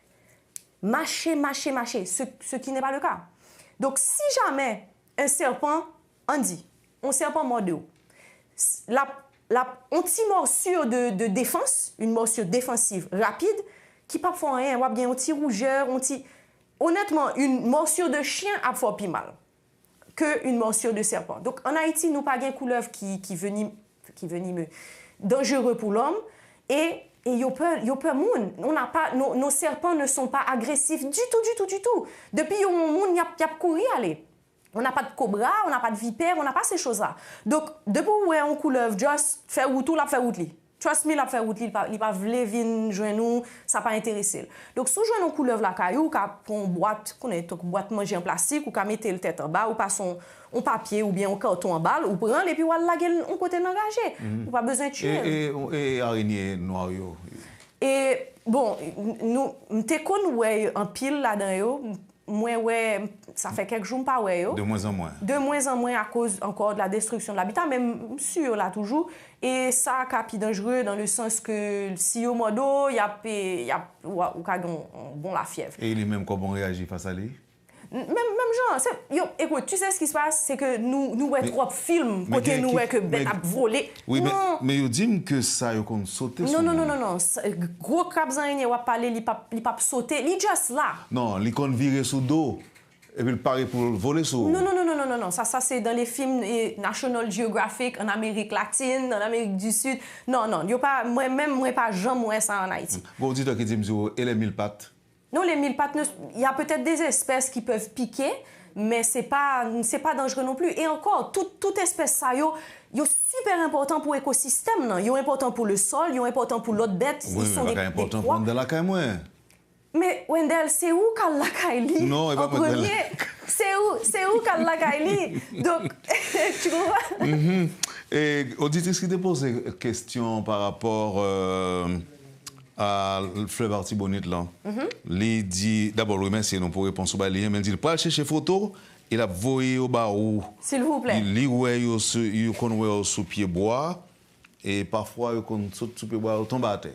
Mâcher, ce qui n'est pas le cas. Donc, si jamais un serpent, on dit, un serpent mordeux, une petite morsure de défense, une morsure défensive rapide, qui ne peut pas faire rien, ou bien un petit rougeur, honnêtement, une morsure de chien a fait plus mal qu'une morsure de serpent. Donc, en Haïti, nous n'avons pas de couleuvre qui venimeux, dangereux pour l'homme, et yo peur moun. Nos serpents ne sont pas agressifs du tout. Depuis yo moun y a courir aller. On n'a pas de cobra, on n'a pas de vipère, on n'a pas ces choses-là. Donc depuis où on couleuvre, juste faire route la faire route li. Trust me, la faire route li, il pas vle vinn joindre nous, ça pas intéressé. Donc sous joindre on couleuvre la caillou, ka prend boîte, connaît boîte manger en plastique ou ka mettre le tête en bas ou pas son en papier ou bien en carton en balle ou prend et puis ou la gueule on côté engagé. Ou pas besoin de tuer. Et araignée noire yo. Et bon, nous m'te konn ouais en pile là-dedans yo. Moi, ouais, ça fait quelques jours pas ouais yo. De moins en moins. De moins en moins à cause encore de la destruction de l'habitat, même sûr là toujours. Et ça capi dangereux dans le sens que si au modo, il y a ou ka bon la fièvre. Et lui-même comment réagit face à lui? Même genre, écoute, tu sais ce qui se passe, c'est que nous ouais trop films côté nous ouais que bête a volé. Oui, mais vous dites que ça yo kon sauter. Non. Gros crabe araignée ou parler, il pas sauter, il juste là. Non, il kon virer sous dos. Et puis il paraît pour voler sur. Non. Ça c'est dans les films National Geographic en Amérique latine, en Amérique du Sud. Non, yo pas moi pas jamais ça en Haïti. Bon, dites-toi que dit et les mille pattes. Non, les mille pattes, il y a peut-être des espèces qui peuvent piquer, mais c'est pas dangereux non plus. Et encore, toute espèce ça yo super important pour l'écosystème, non? Yo important pour le sol, yo important pour l'autre bête. Oui, ils sont des important pour la caille moi. Mais Wendell, c'est où qu'elle la caille? Non, il va pas dire. C'est où qu'elle la caille? Donc, tu comprends? Et auditrice qui te pose une question par rapport à le fleuve Artibonite là. Il dit d'abord oui merci non pour répondre sur lien mais il dit pas chercher photo, il a voyé au bas où. S'il vous plaît. Il ouais yo kon ouais sous pied bois et parfois yo kon sous pied bois tombe à terre.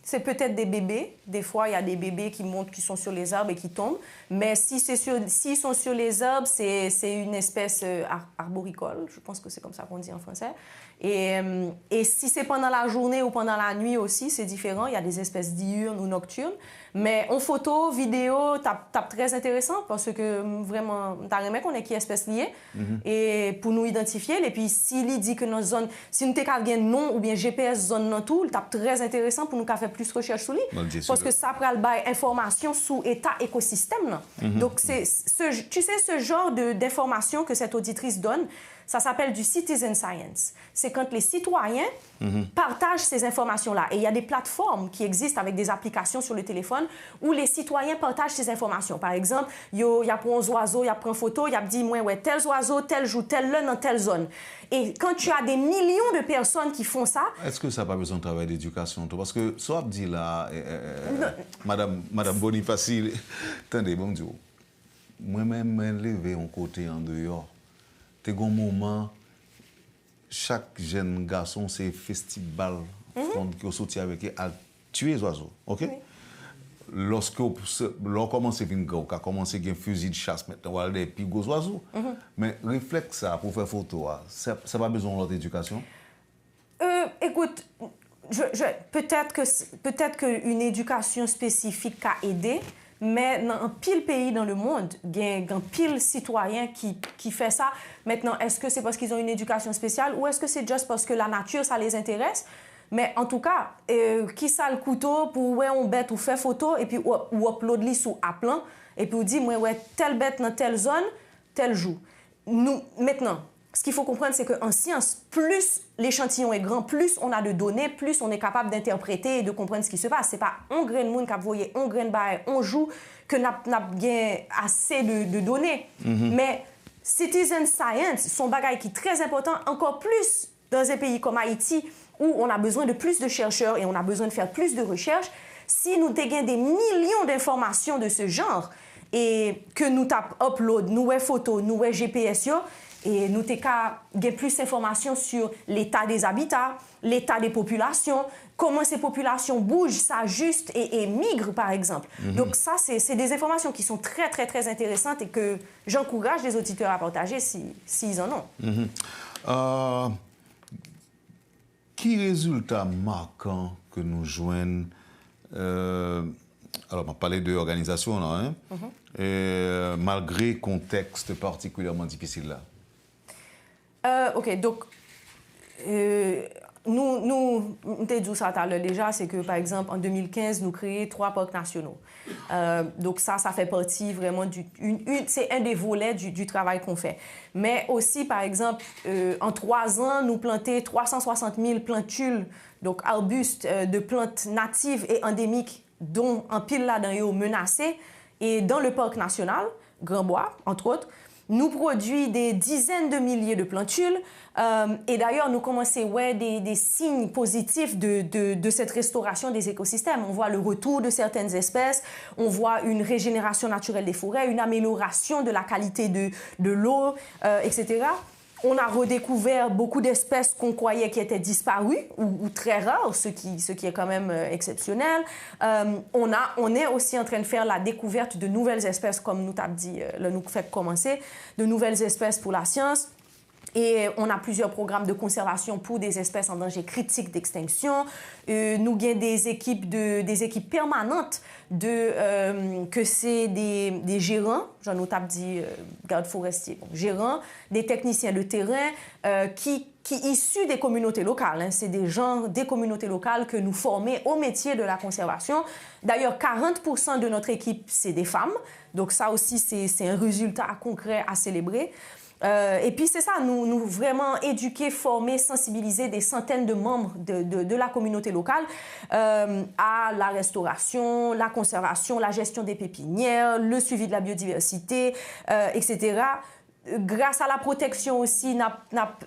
C'est peut-être des bébés. Des fois, il y a des bébés qui montent, qui sont sur les arbres et qui tombent. Mais s'ils sont sur les arbres, c'est une espèce arboricole. Je pense que c'est comme ça qu'on dit en français. Et si c'est pendant la journée ou pendant la nuit aussi, c'est différent. Il y a des espèces diurnes ou nocturnes. Mais en photo, vidéo, c'est très intéressant parce que vraiment, t'as remarqué qu'on est qui espèce liée et pour nous identifier. Et puis, s'il dit que notre zone, si nous avons un nom ou bien GPS zone dans tout, c'est très intéressant pour nous faire plus de recherche sur lui. Parce que ça prend information sur l'état écosystème. Donc, tu sais, ce genre d'information que cette auditrice donne, ça s'appelle du citizen science. C'est quand les citoyens partagent ces informations-là. Et il y a des plateformes qui existent avec des applications sur le téléphone où les citoyens partagent ces informations. Par exemple, il y a pour un oiseau, il y a pris une photo, il y a dit, moi, ouais, tel oiseau, tel jour, tel lune dans telle zone. Et quand tu as des millions de personnes qui font ça... Est-ce que ça n'a pas besoin de travail d'éducation? Parce que, soit dit là, Madame Boniface, attendez, bon Dieu, moi-même, je levé un côté en dehors. C'est un moment, chaque jeune garçon, c'est festival qui est sorti avec eux à tuer les oiseaux. OK? lorsque l'on commence à commencer à un fusil de chasse maintenant, on va aller puis gros oiseaux. Mais réflexe ça pour faire photo, ça va besoin d'autre éducation? Écoute, peut-être qu'une éducation spécifique a aidé, mais dans un pile pays dans le monde, il y a un pile citoyen qui fait ça. Maintenant, est-ce que c'est parce qu'ils ont une éducation spéciale ou est-ce que c'est juste parce que la nature, ça les intéresse? Mais en tout cas, qui ça le couteau pour ouais on bête ou fait photo et puis ou upload li sous Aplan et puis on dit moi ouais telle bête dans telle zone, tel jour. Nous maintenant, ce qu'il faut comprendre c'est qu'en science, plus l'échantillon est grand, plus on a de données, plus on est capable d'interpréter et de comprendre ce qui se passe. C'est pas un grain de monde qui a voyé un grain de bail, on joue que n'a bien assez de données. Mais citizen science, son bagage qui est très important encore plus dans un pays comme Haïti où on a besoin de plus de chercheurs et on a besoin de faire plus de recherches, si nous avons des millions d'informations de ce genre et que nous upload, nous photos, nous GPS, et nous avons plus d'informations sur l'état des habitats, l'état des populations, comment ces populations bougent, s'ajustent et migrent, par exemple. Donc ça, c'est des informations qui sont très, très, très intéressantes et que j'encourage les auditeurs à partager s'ils en ont. Qui résultat marquant que nous joignent alors, on va parler d'organisation, là, malgré le contexte particulièrement difficile là. OK, donc, nous t'ai dit ça tout à l'heure déjà, c'est que, par exemple, en 2015, nous créons 3 parcs nationaux. Donc, ça fait partie vraiment c'est un des volets du travail qu'on fait. Mais aussi, par exemple, en 3 ans, nous plantons 360 000 plantules, donc arbustes de plantes natives et endémiques, dont un pile là-dedans menacé. Et dans le parc national, Grand Bois, entre autres, nous produisons des dizaines de milliers de plantules. Et d'ailleurs, nous commençons à voir des signes positifs de cette restauration des écosystèmes. On voit le retour de certaines espèces, on voit une régénération naturelle des forêts, une amélioration de la qualité de l'eau, etc. On a redécouvert beaucoup d'espèces qu'on croyait qui étaient disparues ou très rares, ce qui est quand même exceptionnel. On est aussi en train de faire la découverte de nouvelles espèces, comme nous t'avons dit, nous fait commencer, de nouvelles espèces pour la science. Et on a plusieurs programmes de conservation pour des espèces en danger critique d'extinction. Nous avons des équipes permanentes que c'est des gérants, j'en ai dit garde forestier, gérants, des techniciens de terrain qui issus des communautés locales. C'est des gens des communautés locales que nous formons au métier de la conservation. D'ailleurs, 40% de notre équipe, c'est des femmes. Donc ça aussi, c'est un résultat concret à célébrer. Et puis c'est ça, nous vraiment éduquer, former, sensibiliser des centaines de membres de la communauté locale à la restauration, la conservation, la gestion des pépinières, le suivi de la biodiversité, etc. Grâce à la protection aussi, n'a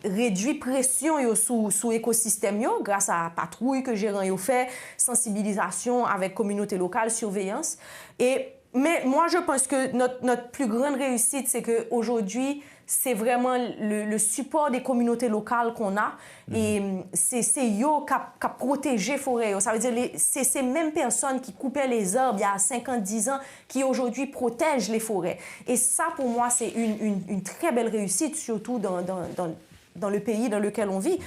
réduit pression sous écosystème grâce à la patrouille que gérant yo fait, sensibilisation avec communauté locale, surveillance. Mais moi, je pense que notre plus grande réussite, c'est qu'aujourd'hui, c'est vraiment le support des communautés locales qu'on a. Et c'est eux qui ont protégé les forêts. Ça veut dire c'est ces mêmes personnes qui coupaient les arbres il y a 50-10 ans qui aujourd'hui protègent les forêts. Et ça, pour moi, c'est une très belle réussite, surtout dans le pays dans lequel on vit.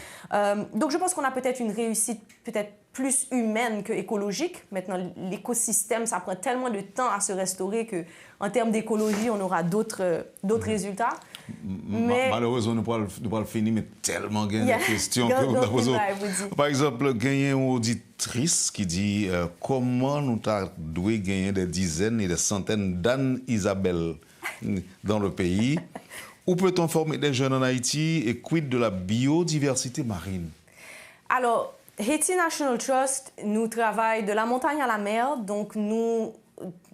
Donc, je pense qu'on a peut-être une réussite peut-être plus humaine que écologique. Maintenant, l'écosystème, ça prend tellement de temps à se restaurer qu'en termes d'écologie, on aura d'autres résultats. Mais... Malheureusement, nous pourrons le finir, mais tellement de questions que vous avez posées. Par exemple, il y a une auditrice qui dit comment nous devons gagner des dizaines et des centaines d'Anne Isabelle dans le pays. Où peut-on former des jeunes en Haïti et quid de la biodiversité marine? Alors, Haiti National Trust, nous travaillons de la montagne à la mer, donc nous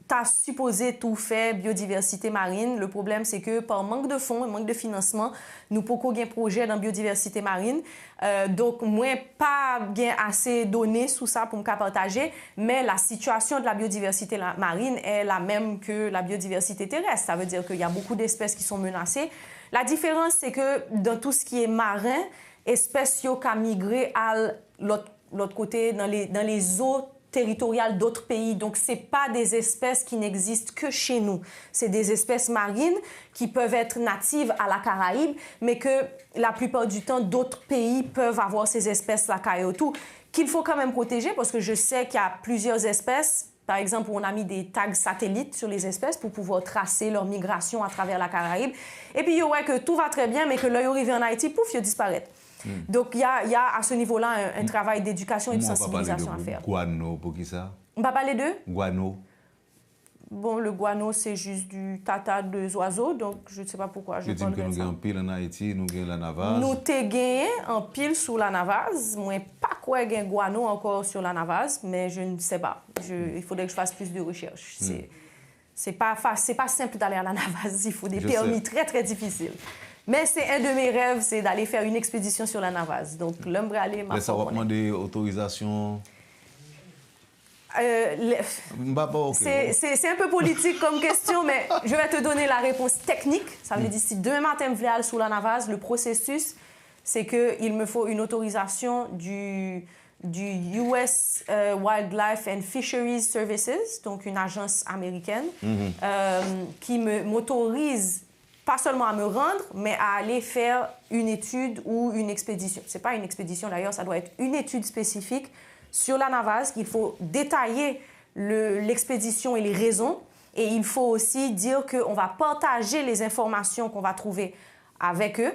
t'as supposé tout faire biodiversité marine. Le problème, c'est que par manque de fonds et manque de financement, nous pouvons pas un projet dans biodiversité marine. Donc, moi, pas assez de données sur ça pour me partager, mais la situation de la biodiversité marine est la même que la biodiversité terrestre. Ça veut dire qu'il y a beaucoup d'espèces qui sont menacées. La différence, c'est que dans tout ce qui est marin, espèces qui ont migré à l'autre côté, dans les eaux territoriales d'autres pays. Donc, ce n'est pas des espèces qui n'existent que chez nous. C'est des espèces marines qui peuvent être natives à la Caraïbe, mais que la plupart du temps, d'autres pays peuvent avoir ces espèces-là, qu'il faut quand même protéger parce que je sais qu'il y a plusieurs espèces. Par exemple, on a mis des tags satellites sur les espèces pour pouvoir tracer leur migration à travers la Caraïbe. Et puis, ouais, que tout va très bien, mais que l'œil arrivé en Haïti, pouf, il disparaît. Donc, il y a à ce niveau-là un travail d'éducation et de sensibilisation à faire. Guano, pour qui ça? On va parler d'eux? Guano. Bon, le guano, c'est juste du tata de oiseaux, donc je ne sais pas pourquoi je parle de ça. Nous avons un pile en Haïti, nous avons la navase. Nous avons gagné un pile sur la navase. Moi, pas quoi un guano encore sur la navase, mais je ne sais pas. Il faudrait que je fasse plus de recherches. C'est pas simple d'aller à la navase. Il faut des permis très, très difficiles. Mais c'est un de mes rêves, c'est d'aller faire une expédition sur la navase. Donc, l'homme va aller... Mais ça va demander autorisation... C'est un peu politique comme question, mais je vais te donner la réponse technique. Ça veut dire si demain matin je vais aller sous la navase, le processus, c'est qu'il me faut une autorisation du US Wildlife and Fisheries Services, donc une agence américaine, qui m'autorise pas seulement à me rendre, mais à aller faire une étude ou une expédition. C'est pas une expédition d'ailleurs, ça doit être une étude spécifique sur la navase, qu'il faut détailler l'expédition et les raisons. Et il faut aussi dire qu'on va partager les informations qu'on va trouver avec eux.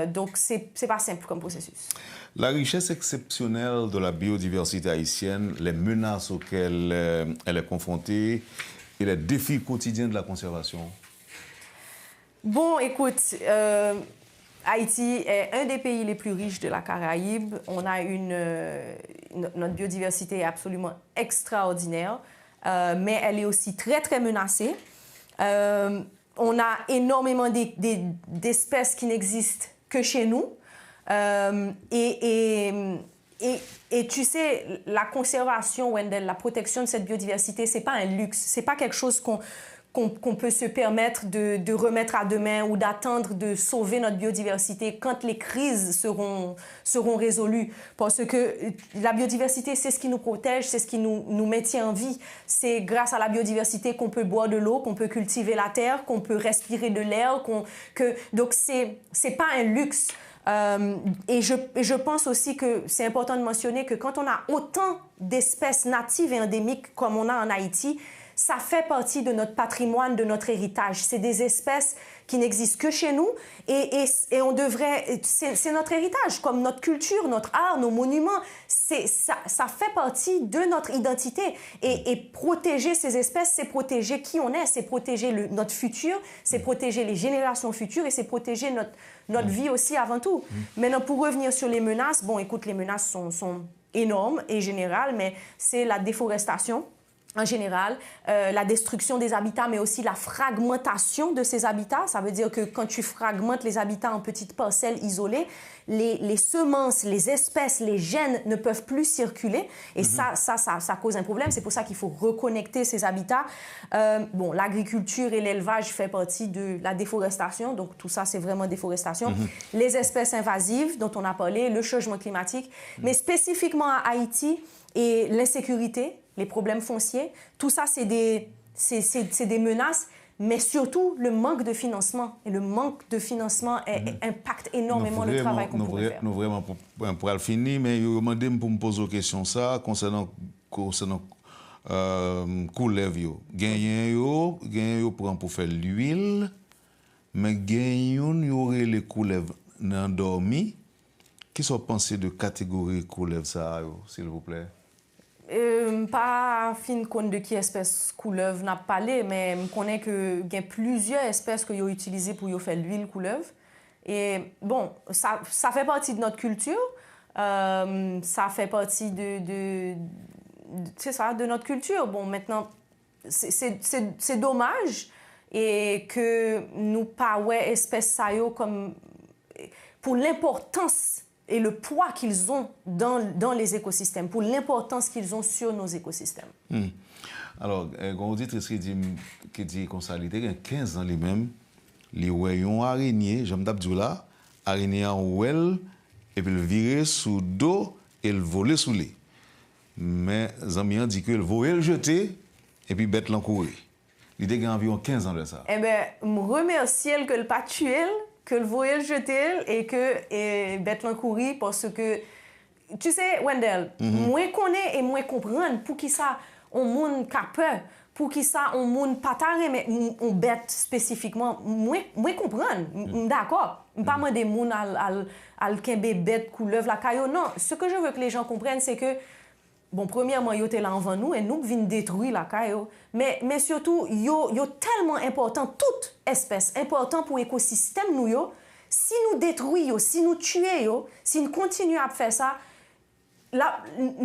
Donc, c'est pas simple comme processus. La richesse exceptionnelle de la biodiversité haïtienne, les menaces auxquelles elle est confrontée et les défis quotidiens de la conservation. Bon, écoute... Haïti est un des pays les plus riches de la Caraïbe. On a notre biodiversité est absolument extraordinaire, mais elle est aussi très, très menacée. On a énormément d'espèces qui n'existent que chez nous. Et tu sais, la conservation, Wendell, la protection de cette biodiversité, ce n'est pas un luxe. Ce n'est pas quelque chose qu'on peut se permettre de remettre à demain ou d'attendre de sauver notre biodiversité quand les crises seront résolues. Parce que la biodiversité, c'est ce qui nous protège, c'est ce qui nous maintient en vie. C'est grâce à la biodiversité qu'on peut boire de l'eau, qu'on peut cultiver la terre, qu'on peut respirer de l'air. Donc, c'est pas un luxe. Et je pense aussi que c'est important de mentionner que quand on a autant d'espèces natives et endémiques comme on a en Haïti, ça fait partie de notre patrimoine, de notre héritage. C'est des espèces qui n'existent que chez nous et on devrait... C'est notre héritage, comme notre culture, notre art, nos monuments. Ça fait partie de notre identité. Et protéger ces espèces, c'est protéger qui on est, c'est protéger notre futur, c'est protéger les générations futures et c'est protéger notre vie aussi avant tout. Maintenant, pour revenir sur les menaces, bon, écoute, les menaces sont énormes et générales, mais c'est la déforestation. En général, la destruction des habitats, mais aussi la fragmentation de ces habitats. Ça veut dire que quand tu fragmentes les habitats en petites parcelles isolées, les semences, les espèces, les gènes ne peuvent plus circuler. Et ça cause un problème. C'est pour ça qu'il faut reconnecter ces habitats. Bon, l'agriculture et l'élevage font partie de la déforestation. Donc, tout ça, c'est vraiment déforestation. Les espèces invasives dont on a parlé, le changement climatique. Mais spécifiquement à Haïti et l'insécurité, les problèmes fonciers, tout ça, c'est des menaces, mais surtout le manque de financement. Et le manque de financement impacte énormément le travail qu'on pourrait faire. Nous vraiment pour le finir, mais je demandé pour me poser une question concernant couleuvre. Gagné pour faire l'huile, mais gagné y aurait les couleuvres endormies. Qui sont pensés de catégorie couleuvre ça, s'il vous plaît? Pas fin compte de qui espèce couleuvre n'a parlé, mais je connais que y a plusieurs espèces que ont utilisées pour faire l'huile couleuvre. Et bon, ça fait partie de notre culture, ça fait partie de notre culture. Bon, maintenant, c'est dommage et que nous pas ouais espèces ça comme pour l'importance et le poids qu'ils ont dans les écosystèmes, pour l'importance qu'ils ont sur nos écosystèmes. Alors, quand on dit qui dit comme ça, il y a 15 ans lui-même, les voyons araignée, j'aime dire là, araignée en ouel, et puis le virer sous dos et le voler sous les. mais Zami dit que le voyait le jeter et puis bête l'encourir. Il a environ 15 ans de ça. Eh bien, je remercie que le pas tué, que le voyait le jeter et que bête l'encourir parce que, tu sais, Wendell, moi connais et moi comprendre pour qui ça, on monde qui a peur, pour qui ça, on monde pas taré, mais on bête spécifiquement, moi comprendre, d'accord. Pas moi des moun al kembe bête couleuvre la caillou, non. Ce que je veux que les gens comprennent, c'est que bon, premièrement, yo étaient là avant nous et nous venons détruire la caillou. Mais surtout, yo tellement important, toute espèce important pour l'écosystème nous yo. Si nous détruisons, si nous tuons, si nous continuons à faire ça, là,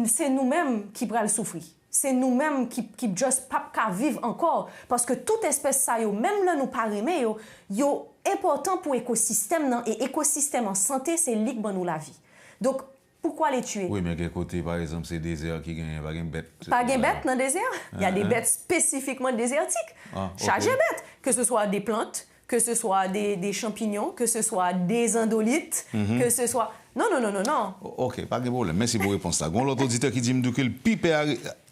c'est nous-mêmes qui pourrons souffrir. C'est nous-mêmes qui juste pas vivre encore. Parce que toute espèce ça, yo, même là nous pas aimer, yo important pour l'écosystème non? Et écosystème en santé, c'est lui qui nous la vie. Donc, pourquoi les tuer? Oui, mais quel côté, par exemple, c'est désert qui gagne, pas de bête. Pas de bête dans le désert. Il y a des bêtes spécifiquement désertiques. Chaque bête, que ce soit des plantes, que ce soit des champignons, que ce soit des indolites, que ce soit... Non. OK, pas de problème. Merci pour la réponse. L'autre auditeur qui dit que le pipère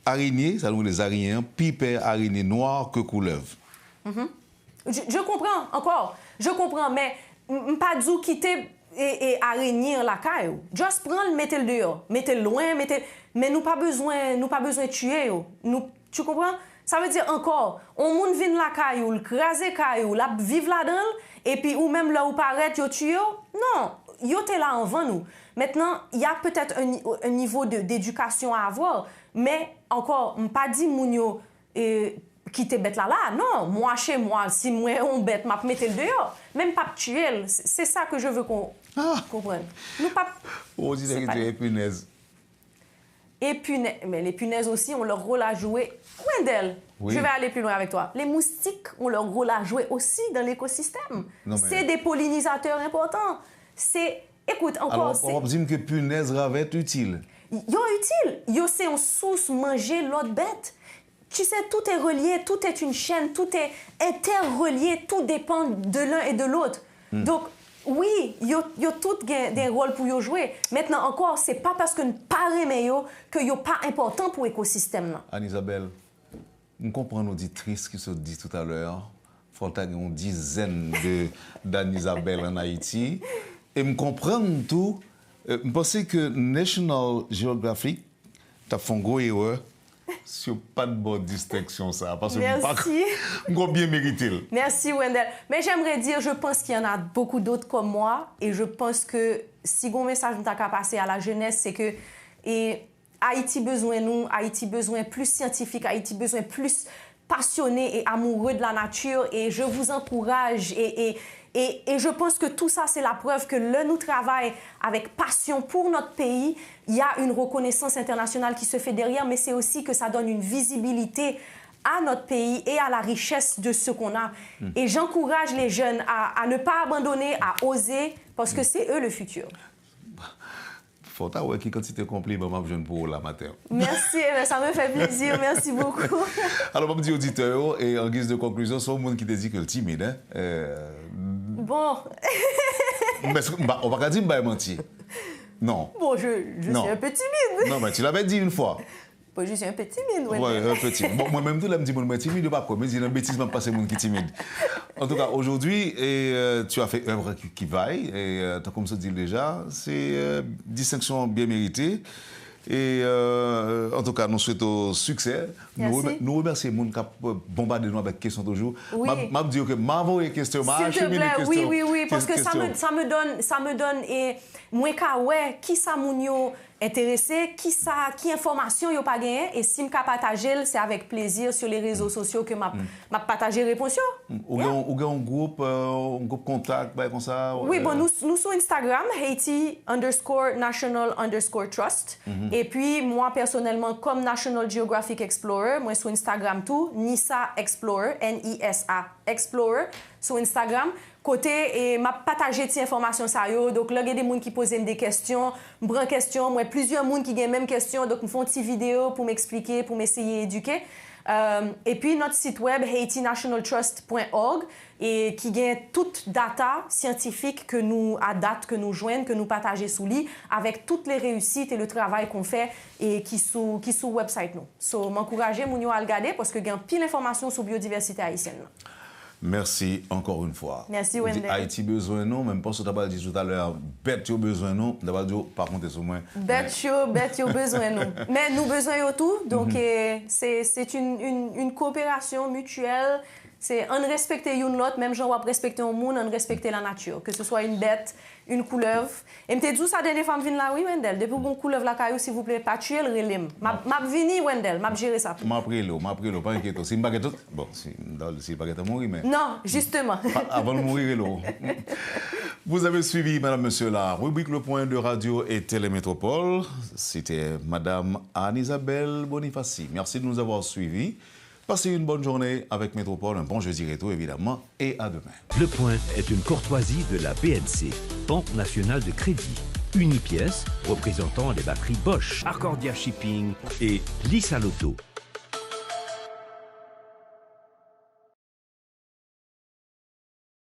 araignée, ça nous les araignées, pipère araignée noire que couleuvre. Je comprends encore. Je comprends, mais pas du quitter et araignée en la caille. Juste prendre, mettez-le dehors. Mettez-le loin, mais nous pas besoin de tuer. Tu comprends? Ça veut dire encore, on moun vin la caille, le craser caille, la vivre là-dedans, et puis ou même là où paraît, yo tuer. Non, yo t'es là avant nous. Maintenant, il y a peut-être un niveau d'éducation à avoir, mais encore, on pas dit moun yo quitter bête là. Non, moi chez moi, si moi on bête, m'a mettre le dehors, même pas tuer. C'est ça que je veux qu'on comprenne. Nous pas. On dit que tu es punaise. Mais les punaises aussi ont leur rôle à jouer. Wendell, je vais aller plus loin avec toi. Les moustiques ont leur rôle à jouer aussi dans l'écosystème. C'est des pollinisateurs importants. Écoute, encore... Alors, on va dire que punaise ravette utile. Yo utile. Yo c'est une source manger l'autre bête. Tu sais, tout est relié, tout est une chaîne, tout est interrelié, tout dépend de l'un et de l'autre. Donc, oui, yo tout des rôles pour yo jouer. Maintenant encore, c'est pas parce que nous pas aimer yo que yo pas important pour l'écosystème. Anne-Isabelle, nous comprenons l'auditrice qui se dit tout à l'heure. Il faut qu'il y ait une dizaine d'Anne-Isabelle en Haïti. Et nous comprenons tout. Je pense que National Geographic a fait une grosse erreur sur pas de bonne distinction ça parce que merci. Nous bien mérité. Merci Wendell. Mais j'aimerais dire, je pense qu'il y en a beaucoup d'autres comme moi et je pense que si un message nous a passé à la jeunesse, c'est que Haïti besoin nous, Haïti besoin plus scientifique, Haïti besoin plus passionné et amoureux de la nature et je vous encourage et je pense que tout ça, c'est la preuve que là, nous travaillons avec passion pour notre pays. Il y a une reconnaissance internationale qui se fait derrière, mais c'est aussi que ça donne une visibilité à notre pays et à la richesse de ce qu'on a. Et j'encourage les jeunes à ne pas abandonner, à oser, parce que c'est eux le futur. Faut avoir qui quantité compliment jeune pour la matin. Merci, ça me fait plaisir, merci beaucoup. Alors, je dis auditeurs, et en guise de conclusion, c'est le monde qui te dit que le timide, hein? Bon. Mais on va pas dire que je mentir. Non. Bon, je suis un peu timide. Non, mais tu l'avais dit une fois. Bon, je suis un peu timide. Oui, un peu timide. Bon, moi-même, tout le monde me dit que je suis timide ou pas, mais je dis un bêtise, même pas c'est le monde qui est timide. En tout cas, aujourd'hui, tu as fait œuvre qui vaille, et comme ça dit déjà, c'est distinction bien méritée. Et en tout cas, nous souhaitons succès. Nous remercions les gens qui ont bombardé nous avec des questions toujours. Oui. Je dis que m'envoie des questions, s'il te plaît, oui, parce que ça me donne et moi qui ça moun intéressé, qui information yo pas gagné et si me partager, c'est avec plaisir sur les réseaux sociaux que m'a partager réponse. Ou un groupe contact comme ça. Oui, bon nous sur Instagram Haiti_National_Trust et puis moi personnellement comme National Geographic Explorer, moi sur Instagram tout Nisa Explorer, NISA Explorer sur Instagram côté et m'a partagé ces informations ça yo. Donc là il y a des gens qui posent des questions, me prend questions, moi plusieurs gens qui ont les mêmes questions donc me font une petite vidéo pour m'expliquer, pour m'essayer d'éduquer. Et puis notre site web haitinationaltrust.org et qui gagne toute data scientifique que nous à date que nous joignent, que nous partageons sous lit avec toutes les réussites et le travail qu'on fait et qui sous website nous. So m'encourager mon yo à regarder parce que gagne pile d'informations sur biodiversité haïtienne. Merci encore une fois. Merci Wendell. Haïti besoin nous, même pas ce que tu as dit tout à l'heure, bête yo besoin nous, d'abord dire par contre sur moi. Bête yo besoin nous. Mais nous besoin yo tout, donc c'est une coopération mutuelle. C'est on respecter une l'autre, même gens on respecter un monde, on respecter la nature, que ce soit une bête, une couleuvre. Et me dit ça dernière femme vinn là oui Wendell, depuis qu'on couleuvre la caillou s'il vous plaît, pas tuer le relem. M'a vini Wendell, m'a gérer ça. M'a pris l'eau, pas inquiète. Si m'pa tout, bon, si pas mourir mais non, justement. Avant de mourir l'eau. Vous avez suivi madame monsieur la rubrique Le Point de Radio et Télémétropole. C'était madame Anne-Isabelle Bonifaci. Merci de nous avoir suivis. Passez une bonne journée avec Métropole, un bon jeudi rétro évidemment, et à demain. Le Point est une courtoisie de la BNC, Banque nationale de crédit. Unipièce, représentant les batteries Bosch, Arcordia Shipping et Lisa Lotto.